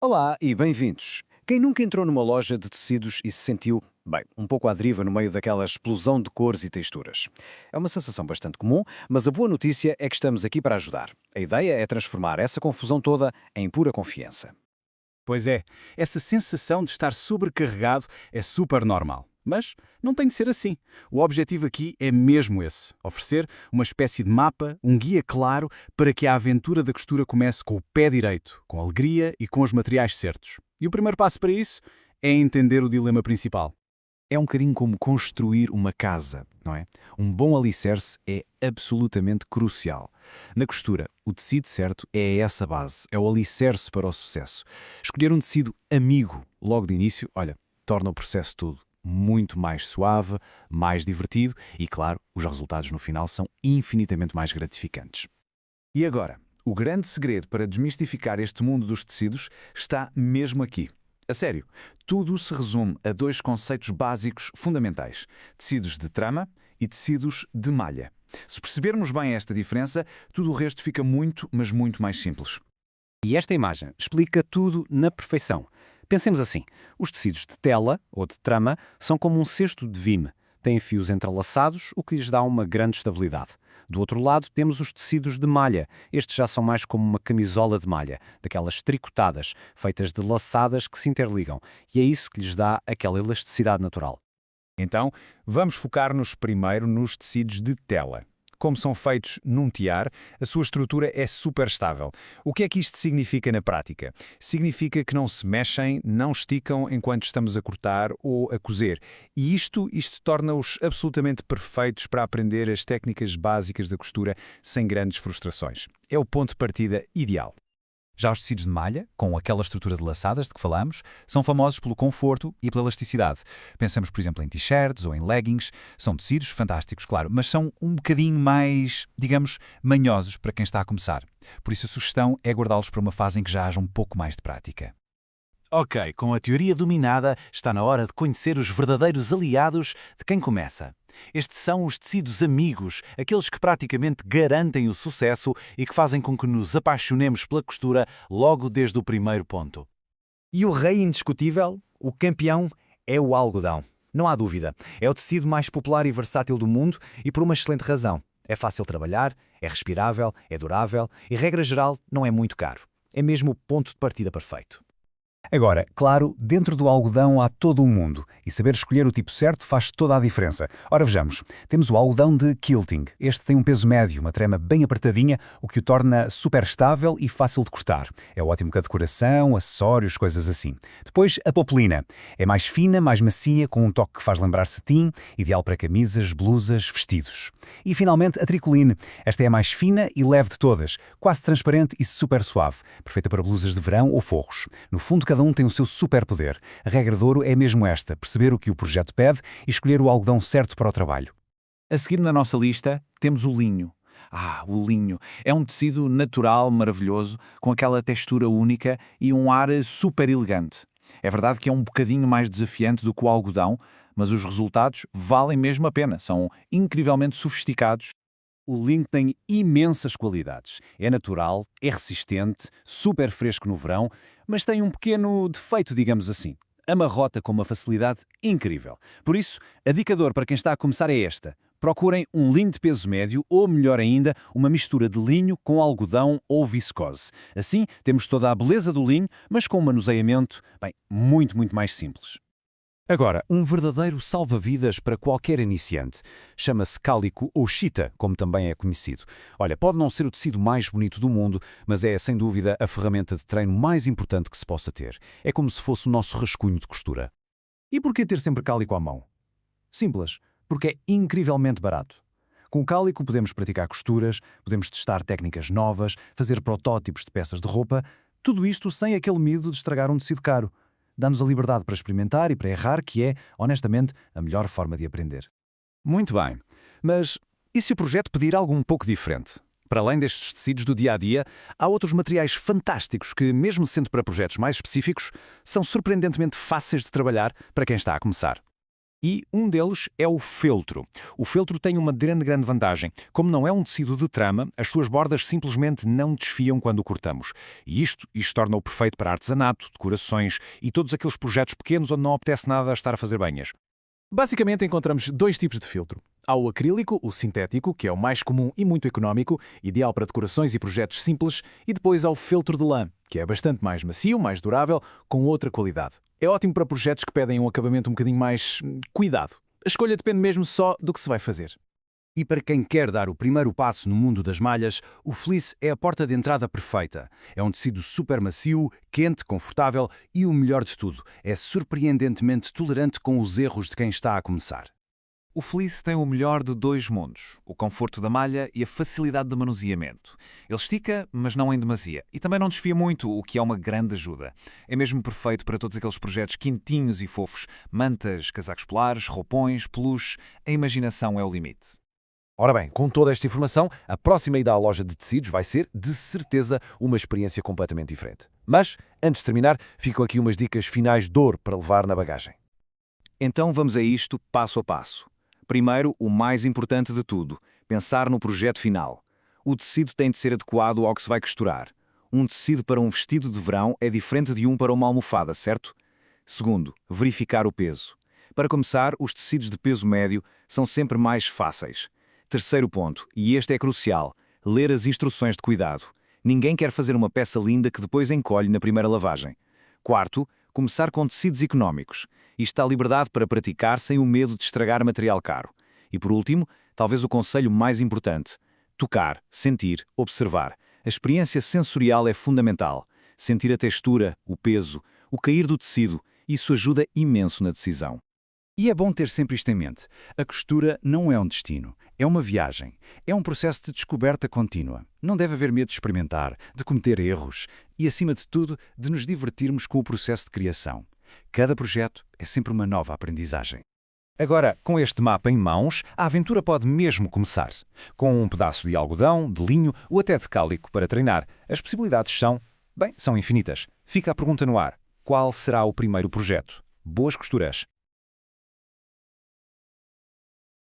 Olá e bem-vindos. Quem nunca entrou numa loja de tecidos e se sentiu, bem, um pouco à deriva no meio daquela explosão de cores e texturas? É uma sensação bastante comum, mas a boa notícia é que estamos aqui para ajudar. A ideia é transformar essa confusão toda em pura confiança. Pois é, essa sensação de estar sobrecarregado é super normal. Mas não tem de ser assim. O objetivo aqui é mesmo esse: oferecer uma espécie de mapa, um guia claro para que a aventura da costura comece com o pé direito, com alegria e com os materiais certos. E o primeiro passo para isso é entender o dilema principal. É um bocadinho como construir uma casa, não é? Um bom alicerce é absolutamente crucial. Na costura, o tecido certo é essa base, é o alicerce para o sucesso. Escolher um tecido amigo logo de início, olha, torna o processo todo muito mais suave, mais divertido e, claro, os resultados no final são infinitamente mais gratificantes. E agora, o grande segredo para desmistificar este mundo dos tecidos está mesmo aqui. A sério, tudo se resume a dois conceitos básicos fundamentais: tecidos de trama e tecidos de malha. Se percebermos bem esta diferença, tudo o resto fica muito, mas muito mais simples. E esta imagem explica tudo na perfeição. Pensemos assim: os tecidos de tela ou de trama são como um cesto de vime. Têm fios entrelaçados, o que lhes dá uma grande estabilidade. Do outro lado, temos os tecidos de malha. Estes já são mais como uma camisola de malha, daquelas tricotadas, feitas de laçadas que se interligam. E é isso que lhes dá aquela elasticidade natural. Então, vamos focar-nos primeiro nos tecidos de tela. Como são feitos num tiar, a sua estrutura é super estável. O que é que isto significa na prática? Significa que não se mexem, não esticam enquanto estamos a cortar ou a cozer. E isto torna-os absolutamente perfeitos para aprender as técnicas básicas da costura sem grandes frustrações. É o ponto de partida ideal. Já os tecidos de malha, com aquela estrutura de laçadas de que falamos, são famosos pelo conforto e pela elasticidade. Pensamos, por exemplo, em t-shirts ou em leggings. São tecidos fantásticos, claro, mas são um bocadinho mais, digamos, manhosos para quem está a começar. Por isso a sugestão é guardá-los para uma fase em que já haja um pouco mais de prática. Ok, com a teoria dominada, está na hora de conhecer os verdadeiros aliados de quem começa. Estes são os tecidos amigos, aqueles que praticamente garantem o sucesso e que fazem com que nos apaixonemos pela costura logo desde o primeiro ponto. E o rei indiscutível, o campeão, é o algodão. Não há dúvida. É o tecido mais popular e versátil do mundo e por uma excelente razão. É fácil de trabalhar, é respirável, é durável e, regra geral, não é muito caro. É mesmo o ponto de partida perfeito. Agora, claro, dentro do algodão há todo um mundo e saber escolher o tipo certo faz toda a diferença. Ora, vejamos. Temos o algodão de quilting. Este tem um peso médio, uma trama bem apertadinha, o que o torna super estável e fácil de cortar. É ótimo para decoração, acessórios, coisas assim. Depois, a popelina. É mais fina, mais macia, com um toque que faz lembrar cetim, ideal para camisas, blusas, vestidos. E, finalmente, a tricoline. Esta é a mais fina e leve de todas, quase transparente e super suave, perfeita para blusas de verão ou forros. No fundo, cada um tem o seu superpoder. A regra de ouro é mesmo esta: perceber o que o projeto pede e escolher o algodão certo para o trabalho. A seguir na nossa lista, temos o linho. O linho. É um tecido natural, maravilhoso, com aquela textura única e um ar super elegante. É verdade que é um bocadinho mais desafiante do que o algodão, mas os resultados valem mesmo a pena. São incrivelmente sofisticados. O linho tem imensas qualidades. É natural, é resistente, super fresco no verão, mas tem um pequeno defeito, digamos assim. Amarrota com uma facilidade incrível. Por isso, a dica de ouro para quem está a começar é esta: procurem um linho de peso médio ou, melhor ainda, uma mistura de linho com algodão ou viscose. Assim, temos toda a beleza do linho, mas com um manuseamento, bem, muito mais simples. Agora, um verdadeiro salva-vidas para qualquer iniciante. Chama-se cálico ou chita, como também é conhecido. Olha, pode não ser o tecido mais bonito do mundo, mas é, sem dúvida, a ferramenta de treino mais importante que se possa ter. É como se fosse o nosso rascunho de costura. E por que ter sempre cálico à mão? Simples, porque é incrivelmente barato. Com o cálico podemos praticar costuras, podemos testar técnicas novas, fazer protótipos de peças de roupa, tudo isto sem aquele medo de estragar um tecido caro. Dá-nos a liberdade para experimentar e para errar, que é, honestamente, a melhor forma de aprender. Muito bem, mas e se o projeto pedir algo um pouco diferente? Para além destes tecidos do dia-a-dia, há outros materiais fantásticos que, mesmo sendo para projetos mais específicos, são surpreendentemente fáceis de trabalhar para quem está a começar. E um deles é o feltro. O feltro tem uma grande vantagem. Como não é um tecido de trama, as suas bordas simplesmente não desfiam quando o cortamos. E isto torna-o perfeito para artesanato, decorações e todos aqueles projetos pequenos onde não apetece nada estar a fazer banhas. Basicamente, encontramos dois tipos de filtro. Há o acrílico, o sintético, que é o mais comum e muito económico, ideal para decorações e projetos simples, e depois há o feltro de lã, que é bastante mais macio, mais durável, com outra qualidade. É ótimo para projetos que pedem um acabamento um bocadinho mais cuidado. A escolha depende mesmo só do que se vai fazer. E para quem quer dar o primeiro passo no mundo das malhas, o fleece é a porta de entrada perfeita. É um tecido super macio, quente, confortável e o melhor de tudo, é surpreendentemente tolerante com os erros de quem está a começar. O fleece tem o melhor de dois mundos, o conforto da malha e a facilidade de manuseamento. Ele estica, mas não em demasia, e também não desfia muito, o que é uma grande ajuda. É mesmo perfeito para todos aqueles projetos quentinhos e fofos, mantas, casacos polares, roupões, peluche, a imaginação é o limite. Ora bem, com toda esta informação, a próxima ida à loja de tecidos vai ser, de certeza, uma experiência completamente diferente. Mas, antes de terminar, ficam aqui umas dicas finais de ouro para levar na bagagem. Então vamos a isto passo a passo. Primeiro, o mais importante de tudo, pensar no projeto final. O tecido tem de ser adequado ao que se vai costurar. Um tecido para um vestido de verão é diferente de um para uma almofada, certo? Segundo, verificar o peso. Para começar, os tecidos de peso médio são sempre mais fáceis. Terceiro ponto, e este é crucial, ler as instruções de cuidado. Ninguém quer fazer uma peça linda que depois encolhe na primeira lavagem. Quarto, começar com tecidos económicos. Isto dá liberdade para praticar sem o medo de estragar material caro. E por último, talvez o conselho mais importante, tocar, sentir, observar. A experiência sensorial é fundamental. Sentir a textura, o peso, o cair do tecido, isso ajuda imenso na decisão. E é bom ter sempre isto em mente. A costura não é um destino, é uma viagem. É um processo de descoberta contínua. Não deve haver medo de experimentar, de cometer erros e, acima de tudo, de nos divertirmos com o processo de criação. Cada projeto é sempre uma nova aprendizagem. Agora, com este mapa em mãos, a aventura pode mesmo começar. Com um pedaço de algodão, de linho ou até de cálico para treinar, as possibilidades são infinitas. Fica a pergunta no ar. Qual será o primeiro projeto? Boas costuras!